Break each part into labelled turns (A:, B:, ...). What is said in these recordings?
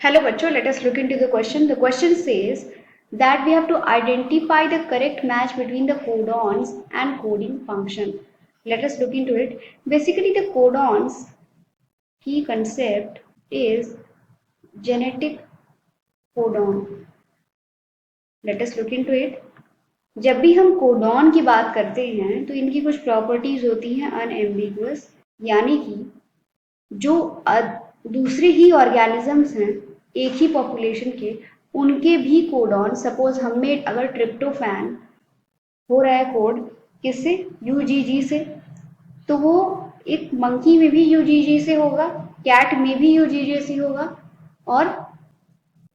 A: Hello बच्चों, let us look into the question. The question says that we have to identify the correct match between the codons and coding function. Let us look into it. Basically the codons key concept is genetic codon. Let us look into it. जब भी हम codon की बात करते हैं तो इनकी कुछ प्रॉपर्टीज होती हैं अनएम्बिगुअस, यानी कि जो दूसरे ही ऑर्गेनिजम्स हैं एक ही पॉपुलेशन के, उनके भी कोडॉन, सपोज हमें अगर ट्रिप्टोफैन हो रहा है कोड किससे, यूजीजी से, तो वो एक मंकी में भी यूजीजी से होगा, कैट में भी यूजीजी से होगा, और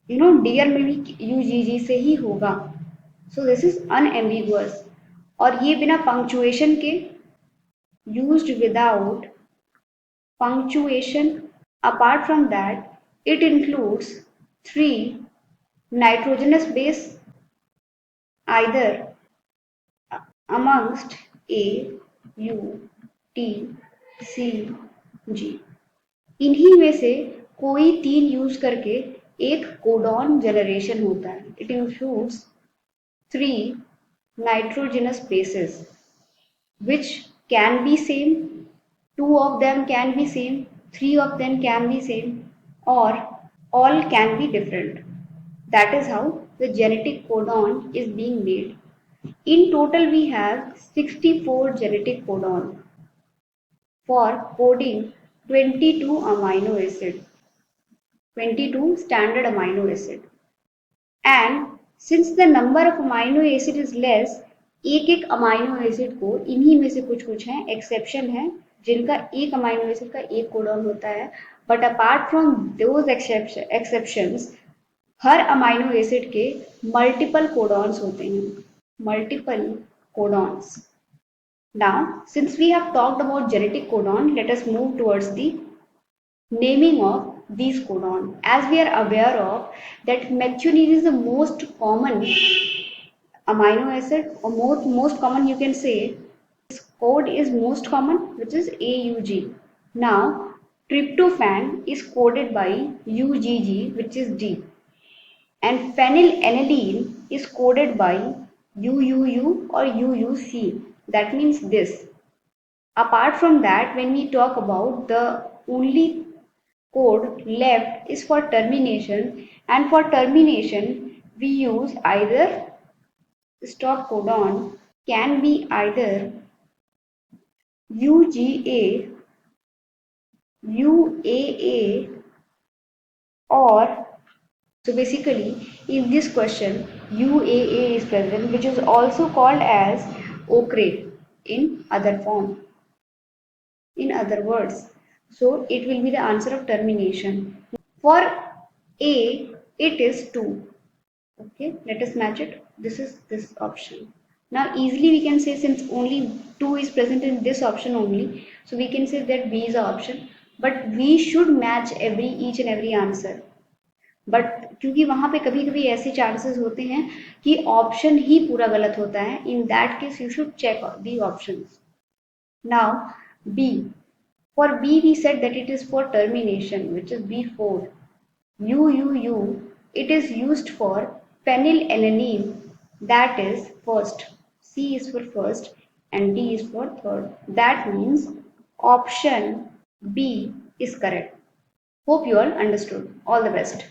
A: डियर में भी यूजीजी से ही होगा. So this is unambiguous. और ये बिना पंक्चुएशन के, used without punctuation. Apart from that, it includes three nitrogenous base either amongst A, U, T, C, G. इन्हीं में से कोई तीन यूज करके एक कोडॉन जनरेशन होता है. It includes three nitrogenous bases which can be same, two of them can be same, three of them can be same, or all can be different. That is how the genetic codon is being made. In total we have 64 genetic codon for coding 22 amino acid, 22 standard amino acid. And since the number of amino acid is less, एक एक amino acid को, इन्हीं में से कुछ कुछ हैं exception है जिनका एक अमाइनो एसिड का एक कोडॉन होता है. But apart from those exceptions, हर अमाइनो एसिड के मल्टीपल कोडॉन्स होते हैं, multiple codons. Now since we have talked about genetic codon, let us move towards the naming of these codon. As we are aware of that methionine is the most common amino acid, or most common, you can say its code is most common, which is AUG. Now tryptophan is coded by UGG, which is D, and phenylalanine is coded by UUU or UUC, that means this. Apart from that, when we talk about the only code left is for termination, and for termination we use either stop codon, can be either UGA, UAA, or, so basically in this question UAA is present, which is also called as OCRA in other form, in other words. So it will be the answer of termination. For A, it is 2. Okay, let us match it. This is this option. Now easily we can say, since only 2 is present in this option only, so we can say that B is the option. But we should match each and every answer. But क्योंकि वहां पे कभी कभी ऐसे chances होते हैं कि option ही पूरा गलत होता है, in that case you should check the options. Now B, for B we said that it is for termination, which is B4. UUU, it is used for phenylalanine, that is first. C is for first and D is for third. That means option B is correct. Hope you all understood. All the best.